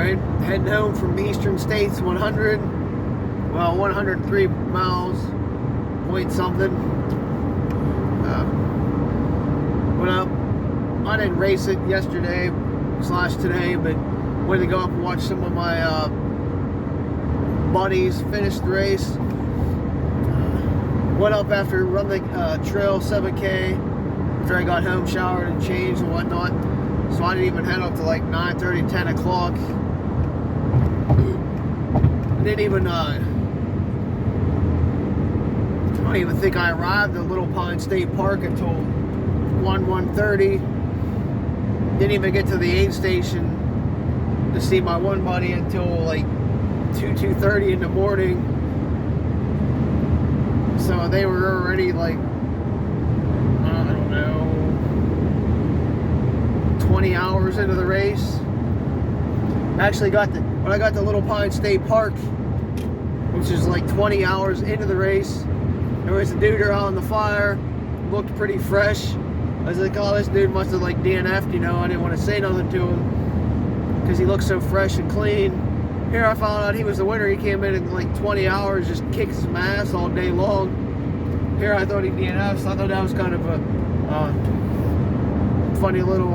Alright, heading home from Eastern States 103 miles, point something. Went up. I didn't race it yesterday / today, but wanted to go up and watch some of my buddies finish the race. Went up after running the trail 7K after I got home, showered and changed and whatnot. So I didn't even head up to like 9:30, 10 o'clock. Didn't even, I don't even think I arrived at Little Pine State Park until 1:30. Didn't even get to the aid station to see my one buddy until like 2:30 in the morning. So they were already like, I don't know, 20 hours into the race. Actually when I got to Little Pine State Park, which is like 20 hours into the race, there was a dude around on the fire, looked pretty fresh. I was like, oh, this dude must have like DNF'd, you know. I didn't want to say nothing to him because he looked so fresh and clean. Here I found out he was the winner. He came in like 20 hours, just kicked some ass all day long. Here I thought he DNF'd, so I thought that was kind of a funny little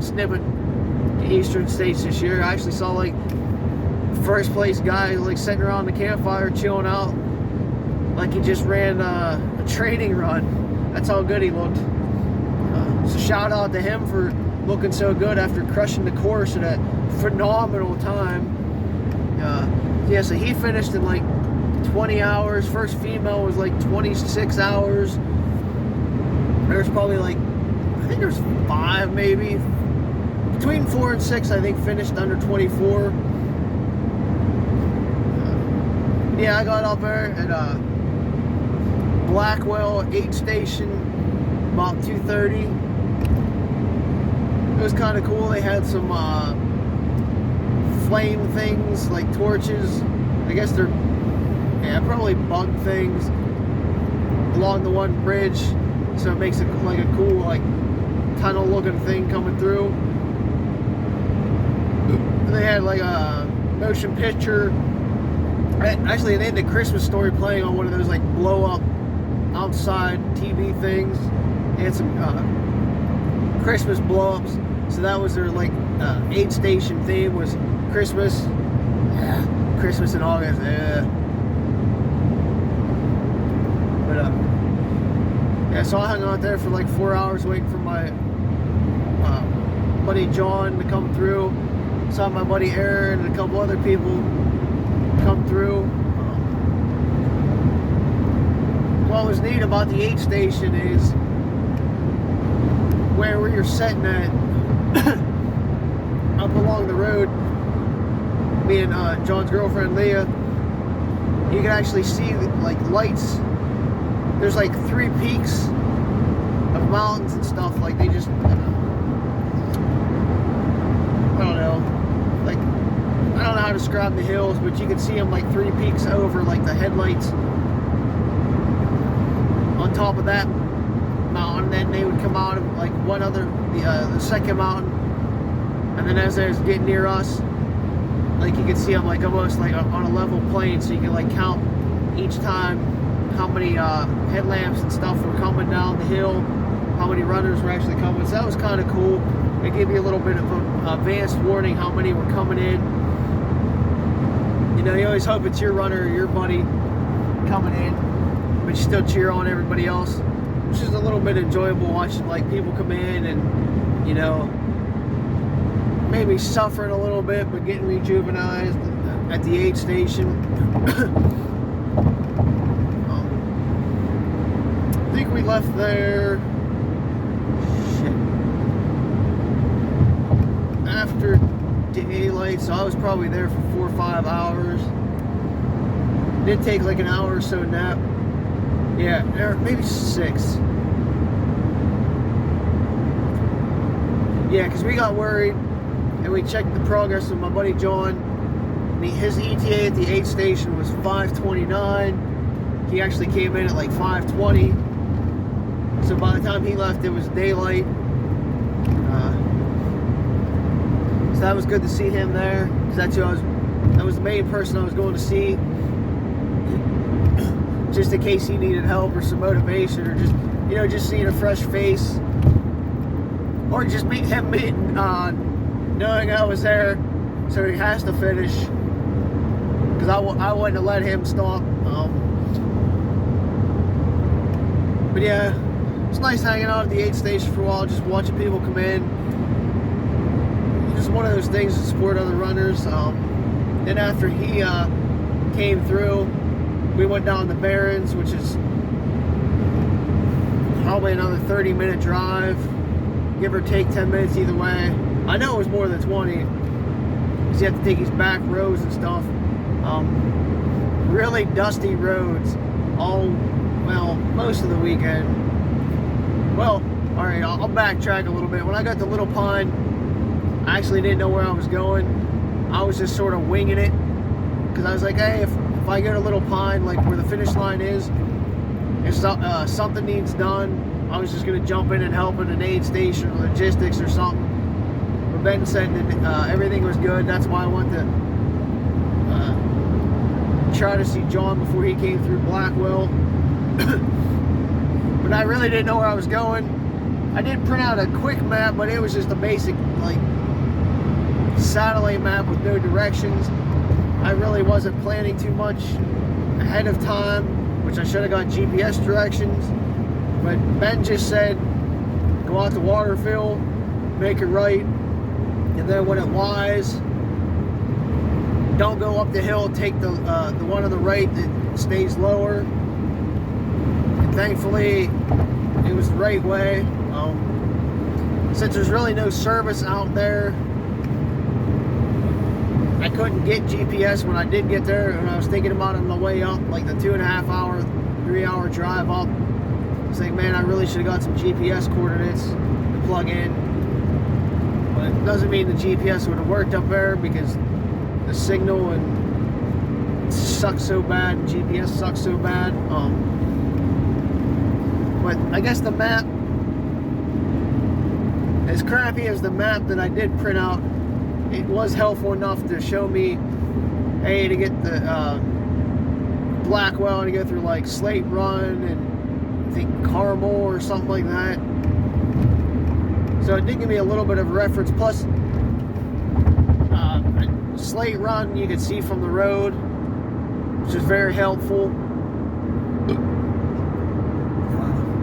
snippet to Eastern States this year. I actually saw like first place guy like sitting around the campfire chilling out like he just ran a training run. That's how good he looked. So shout out to him for looking so good after crushing the course at a phenomenal time. Yeah, so he finished in like 20 hours. First female was like 26 hours. There's probably like, I think there's 5 maybe. Between 4 and 6 I think finished under 24. Yeah, I got up there at Blackwell aid station about 2:30. It was kind of cool. They had some flame things like torches. I guess they're probably bug things along the one bridge, so it makes it like a cool like tunnel looking thing coming through. And they had like a motion picture. Actually, they had the Christmas Story playing on one of those like blow up outside TV things. They had some Christmas blow ups. So that was their like aid station theme was Christmas. Yeah, Christmas in August. Yeah. But yeah, so I hung out there for like 4 hours waiting for my buddy John to come through. Saw my buddy Aaron and a couple other people come through. What was neat about the aid station is where you're sitting at up along the road, me and John's girlfriend Leah, you can actually see like lights. There's like 3 peaks of mountains and stuff. Like they just, I don't know, like I don't know how to describe the hills, but you can see them like 3 peaks over, like the headlights on top of that mountain. Then they would come out of like one other, the second mountain, and then as they was getting near us, like you could see them like almost like on a level plane, so you can like count each time how many headlamps and stuff were coming down the hill, how many runners were actually coming. So that was kind of cool. It gave you a little bit of an advanced warning how many were coming in. You know, you always hope it's your runner or your buddy coming in, but you still cheer on everybody else, which is a little bit enjoyable watching like people come in and, you know, maybe suffering a little bit but getting rejuvenized at the aid station. I think we left there after daylight, so I was probably there for 4 or 5 hours. Did take like an hour or so nap. Yeah, maybe 6. Yeah, because we got worried and we checked the progress of my buddy John. His ETA at the aid station was 5:29. He actually came in at like 5:20. So by the time he left, it was daylight. So that was good to see him there, because that was the main person I was going to see, just in case he needed help or some motivation, or just, you know, just seeing a fresh face, or just knowing I was there, so he has to finish, because I wouldn't have let him stop. But yeah, it's nice hanging out at the aid station for a while, just watching people come in. It's one of those things to support other runners. Then after he came through, we went down to Barron's, which is probably another 30-minute drive, give or take 10 minutes either way. I know it was more than 20, because you have to take these back roads and stuff. Really dusty roads most of the weekend. Well, alright, I'll backtrack a little bit. When I got to Little Pine, I actually didn't know where I was going. I was just sort of winging it, because I was like, hey, if I go to Little Pine, like where the finish line is, if something needs done, I was just going to jump in and help at an aid station or logistics or something. But Ben said that everything was good. That's why I went to try to see John before he came through Blackwell. But I really didn't know where I was going. I did print out a quick map, but it was just a basic, like, satellite map with no directions. I really wasn't planning too much ahead of time, which I should have got GPS directions. But Ben just said, go out to Waterfield, make it right, and then when it lies, don't go up the hill, take the one on the right that stays lower. And thankfully, it was the right way. Since there's really no service out there, I couldn't get GPS when I did get there, and I was thinking about it on the way up, like the 2.5 hour, 3 hour drive up. I was like, man, I really should have got some GPS coordinates to plug in. But it doesn't mean the GPS would have worked up there, because the signal and it sucks so bad, GPS sucks so bad. But I guess the map, as crappy as the map that I did print out, it was helpful enough to show me, hey, to get the Blackwell, and to go through like Slate Run and I think Carmel or something like that. So it did give me a little bit of a reference. Plus, Slate Run you could see from the road, which is very helpful.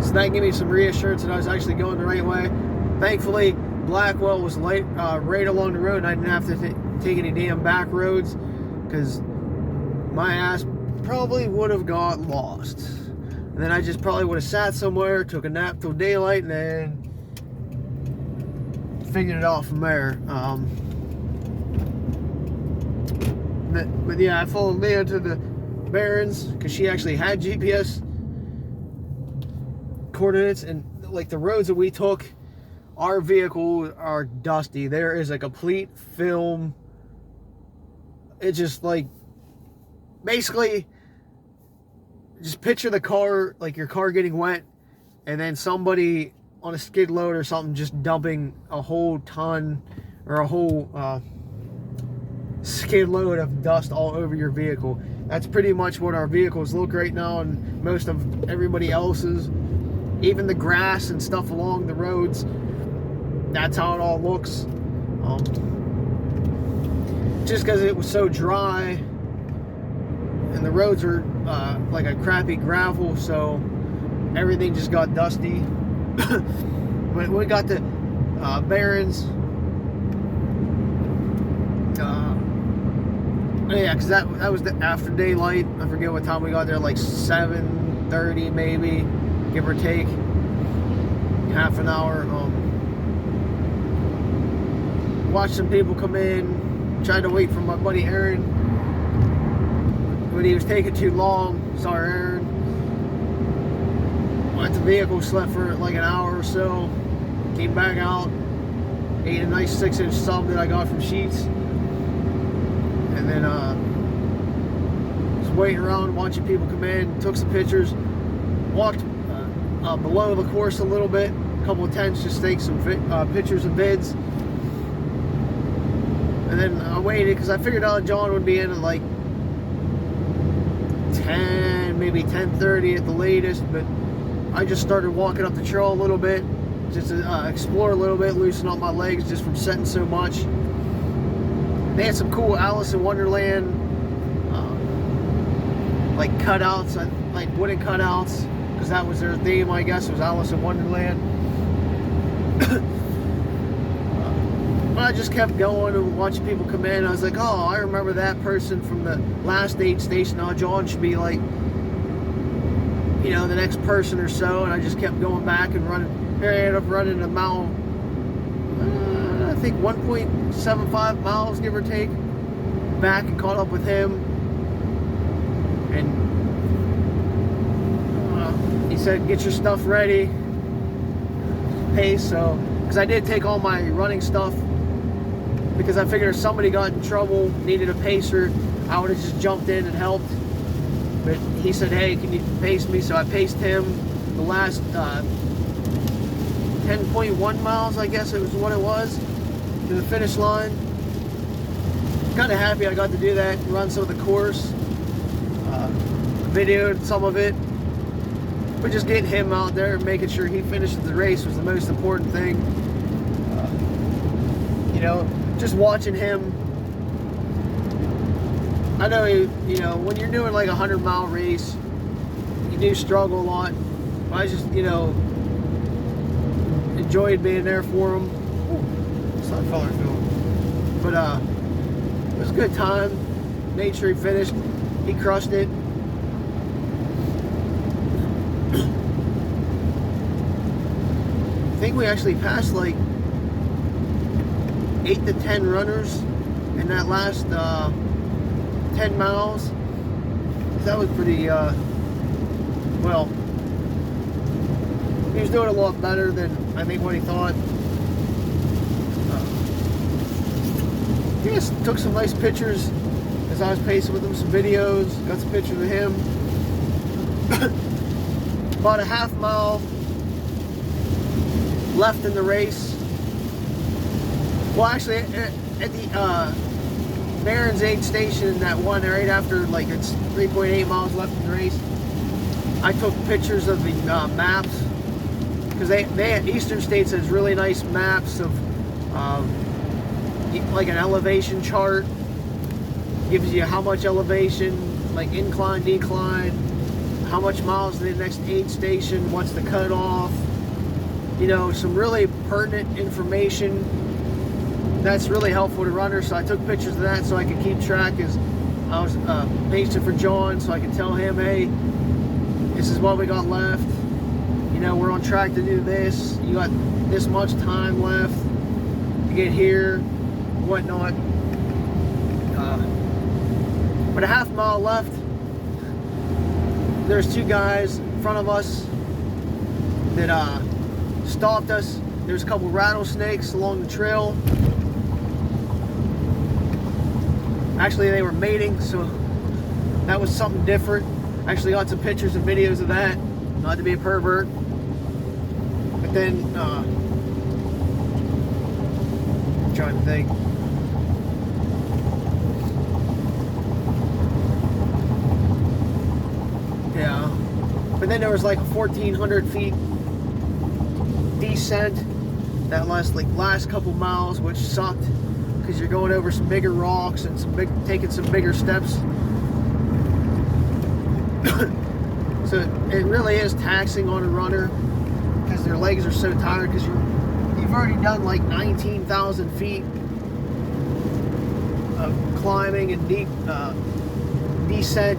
So that gave me some reassurance that I was actually going the right way. Thankfully, Blackwell was right along the road, and I didn't have to take any damn back roads, because my ass probably would have got lost. And then I just probably would have sat somewhere, took a nap till daylight, and then figured it out from there. But yeah, I followed Leah to the Barrens, because she actually had GPS coordinates, and like the roads that we took, our vehicles are dusty. There is a complete film. It's just like, basically, just picture the car, like your car getting wet, and then somebody on a skid load or something just dumping a whole ton or a whole skid load of dust all over your vehicle. That's pretty much what our vehicles look right now, and most of everybody else's. Even the grass and stuff along the roads, that's how it all looks. Just because it was so dry, and the roads are like a crappy gravel, so everything just got dusty. When we got to Barron's, yeah, because that was after daylight. I forget what time we got there, like 7:30 maybe, give or take, half an hour. Watched some people come in, tried to wait for my buddy Aaron, but he was taking too long. Sorry, Aaron. Went to the vehicle, slept for like an hour or so, came back out, ate a nice 6-inch sub that I got from Sheets, and then was waiting around, watching people come in, took some pictures, walked below the course a little bit, a couple of tents, just take some pictures and vids. And then I waited because I figured out John would be in at like 10, maybe 10:30 at the latest. But I just started walking up the trail a little bit, just to explore a little bit, loosen up my legs just from setting so much. They had some cool Alice in Wonderland like cutouts, like wooden cutouts, because that was their theme, I guess, was Alice in Wonderland. But I just kept going and watching people come in. I was like, oh, I remember that person from the last aid station. Now John should be like, you know, the next person or so. And I just kept going back and running. Here I ended up running a mile, I think 1.75 miles, give or take, back and caught up with him. And he said, get your stuff ready. Pace, so, because I did take all my running stuff, because I figured if somebody got in trouble, needed a pacer, I would have just jumped in and helped. But he said, hey, can you pace me? So I paced him the last 10.1 miles, I guess it was what it was, to the finish line. Kind of happy I got to do that, run some of the course, videoed some of it. But just getting him out there and making sure he finishes the race was the most important thing. You know, just watching him. I know, you know, when you're doing like a 100-mile race, you do struggle a lot. But I just, you know, enjoyed being there for him. Ooh, it's not color film. But it was a good time. Made sure he finished. He crushed it. I think we actually passed like 8 to 10 runners in that last 10 miles. That was pretty, well, he was doing a lot better than I think what he thought. He just took some nice pictures as I was pacing with him, some videos, got some pictures of him. About a half mile left in the race. Well, actually, at the Barron's aid station, that one right after, like, it's 3.8 miles left in the race, I took pictures of the maps, because they Eastern States has really nice maps of like an elevation chart. Gives you how much elevation, like incline, decline, how much miles to the next aid station, what's the cutoff. You know, some really pertinent information that's really helpful to runners. So I took pictures of that so I could keep track as I was pacing for John, so I could tell him, hey, this is what we got left. You know, we're on track to do this. You got this much time left to get here, whatnot. But a half mile left. There's two guys in front of us that stopped us. There's a couple rattlesnakes along the trail. Actually, they were mating, so that was something different. Actually got some pictures and videos of that. Not to be a pervert. But then, I'm trying to think. Yeah. But then there was like a 1,400 feet descent that last couple miles, which sucked because you're going over some bigger rocks and taking some bigger steps. So it really is taxing on a runner because their legs are so tired, because you've already done like 19,000 feet of climbing and descent.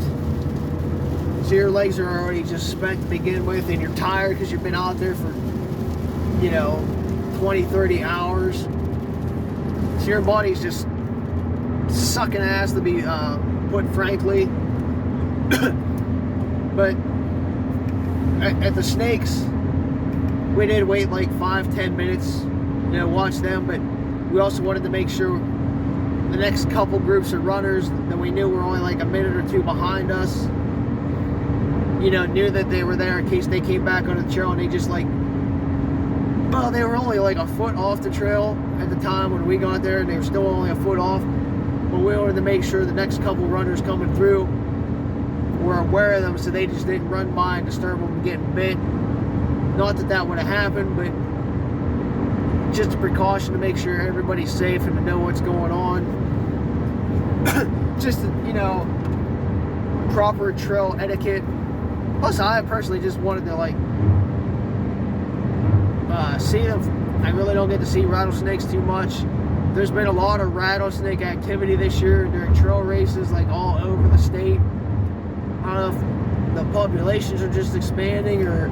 So your legs are already just spent to begin with, and you're tired because you've been out there for, you know, 20, 30 hours. So your body's just sucking ass, to be put frankly. But at the snakes, we did wait like 5-10 minutes, you know, watch them. But we also wanted to make sure the next couple groups of runners that we knew were only like a minute or two behind us, you know, knew that they were there in case they came back on the trail and they just like, well, they were only like a foot off the trail, at the time when we got there, and they were still only a foot off. But we wanted to make sure the next couple runners coming through were aware of them, so they just didn't run by and disturb them from getting bit. Not that that would have happened, but just a precaution to make sure everybody's safe and to know what's going on. Just, you know, proper trail etiquette. Plus, I personally just wanted to, like, see them. I really don't get to see rattlesnakes too much. There's been a lot of rattlesnake activity this year during trail races, like all over the state. I don't know if the populations are just expanding or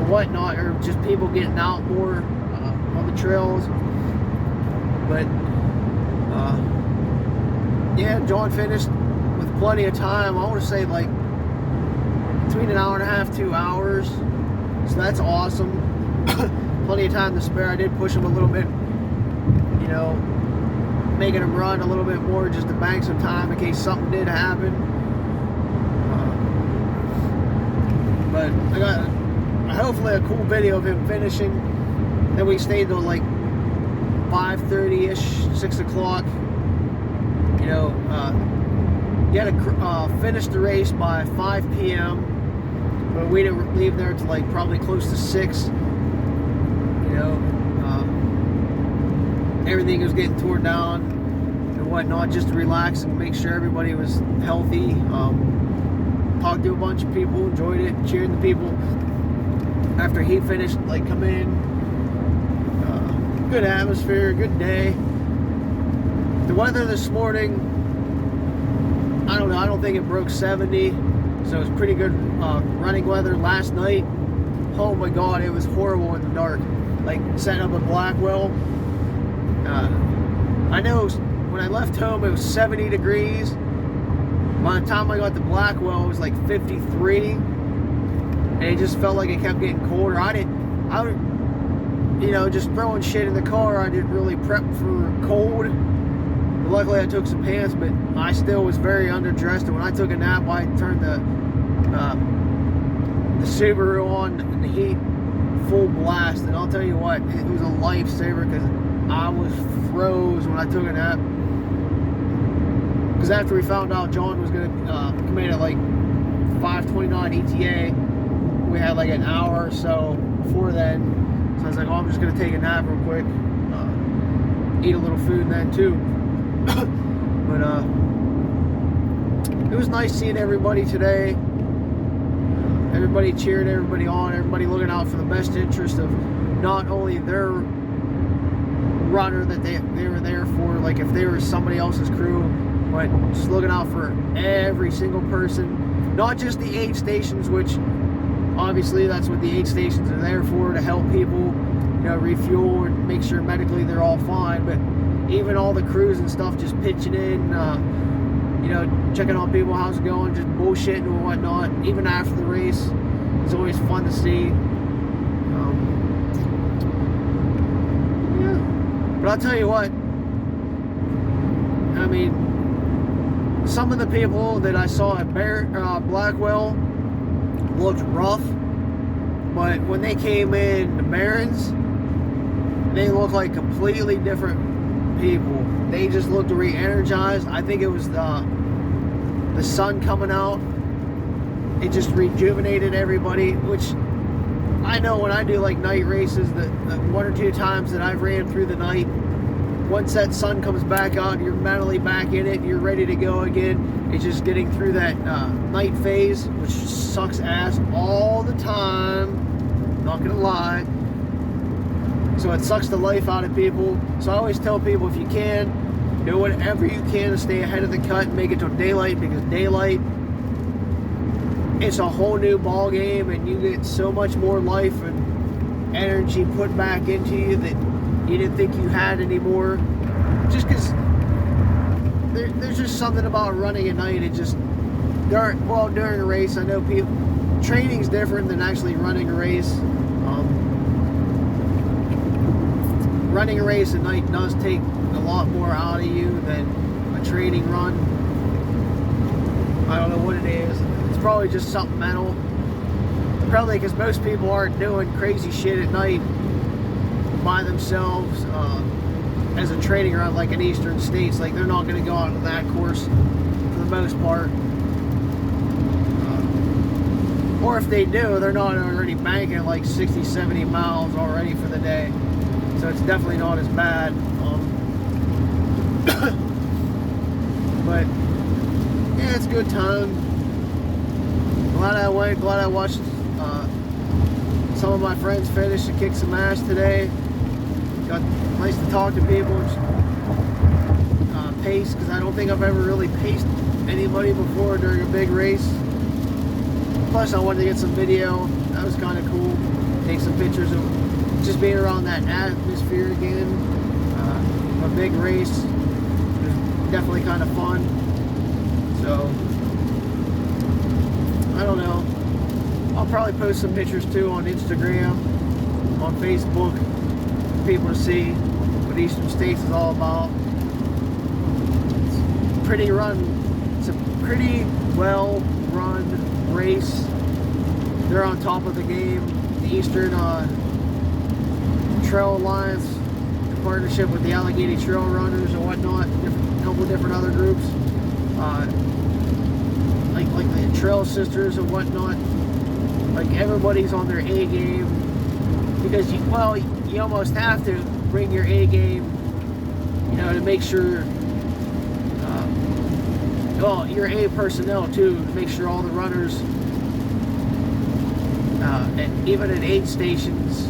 whatnot, or just people getting out more on the trails. But yeah, John finished with plenty of time. I want to say like between an hour and a half, 2 hours. So that's awesome. Plenty of time to spare. I did push him a little bit, you know, making him run a little bit more just to bank some time in case something did happen. But I got hopefully a cool video of him finishing. Then we stayed till like 5:30ish, 6 o'clock. You know, he had to finish the race by 5 p.m. But we didn't leave there until like probably close to 6. You know, everything was getting torn down and whatnot, just to relax and make sure everybody was healthy. Talked to a bunch of people, enjoyed it, cheering the people after he finished, like, come in. Good atmosphere, good day. The weather this morning, I don't know, I don't think it broke 70, so it was pretty good running weather. Last night, oh my god, it was horrible in the dark. Like, setting up at Blackwell. I know when I left home it was 70 degrees. By the time I got to Blackwell, it was like 53, and it just felt like it kept getting colder. I would, you know, just throwing shit in the car. I didn't really prep for cold. But luckily, I took some pants, but I still was very underdressed. And when I took a nap, I turned the Subaru on in the heat, full blast. And I'll tell you what, it was a lifesaver because I was froze when I took a nap. Because after we found out John was going to come in at like 5:29 ETA, we had like an hour or so before then. So I was like, oh, I'm just going to take a nap real quick. Eat a little food then too. But it was nice seeing everybody today. Everybody cheering everybody on. Everybody looking out for the best interest of not only their runner that they were there for, like if they were somebody else's crew, but just looking out for every single person, not just the aid stations, which obviously that's what the aid stations are there for, to help people, you know, refuel and make sure medically they're all fine, but even all the crews and stuff just pitching in, you know, checking on people, how's it going, just bullshitting and whatnot, even after the race. It's always fun to see. Yeah. But I'll tell you what, I mean, some of the people that I saw at Blackwell looked rough, but when they came in to Barrens, they looked like completely different people. They just looked re-energized. I think it was the sun coming out. It just rejuvenated everybody, which I know when I do like night races, the 1 or 2 times that I've ran through the night, once that sun comes back out, you're mentally back in it, you're ready to go again. It's just getting through that night phase, which sucks ass all the time, not gonna lie. So it sucks the life out of people. So I always tell people, if you can, do whatever you can to stay ahead of the cut and make it till daylight, because daylight, it's a whole new ball game, and you get so much more life and energy put back into you that you didn't think you had anymore. Just because there's just something about running at night. It just during a race, I know people, training's different than actually running a race. Running a race at night does take a lot more out of you than a training run. I don't know what it is. It's probably just something mental. Probably because most people aren't doing crazy shit at night. by themselves as a training ground, like in Eastern States. Like, they're not going to go out on that course for the most part. Or if they do, they're not already banking like 60, 70 miles already for the day. So it's definitely not as bad. But yeah, it's a good time. Glad I went. Glad I watched some of my friends finish and kick some ass today. Got nice to talk to people. Pace, because I don't think I've ever really paced anybody before during a big race. Plus, I wanted to get some video. That was kind of cool. Take some pictures of just being around that atmosphere again. A big race. It was definitely kind of fun. So, I don't know. I'll probably post some pictures too on Instagram, on Facebook, for people to see what Eastern States is all about. It's pretty run. It's a pretty well run race. They're on top of the game. The Eastern Trail Alliance, in partnership with the Allegheny Trail Runners and whatnot, a couple of different other groups, like the Trail Sisters and whatnot. Like, everybody's on their A game, because you almost have to bring your A game, to make sure. Your A personnel too, to make sure all the runners, and even at aid stations,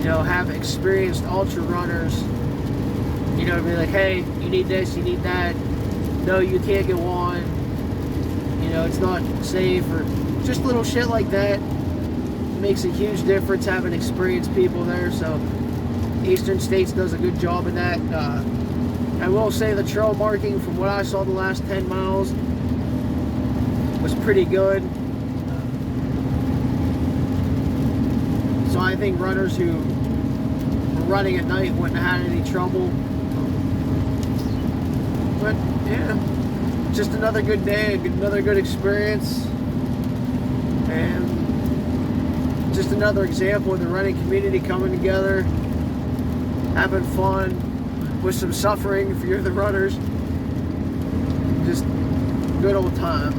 have experienced ultra runners, to be like, hey, you need this, you need that, no, you can't go on, it's not safe, or just little shit like that. It makes a huge difference having experienced people there. So Eastern States does a good job of that. I will say the trail marking, from what I saw the last 10 miles, was pretty good. So I think runners who were running at night wouldn't have had any trouble. But yeah, just another good day, another good experience, and just another example of the running community coming together, having fun, with some suffering if you're the runners. Just good old time.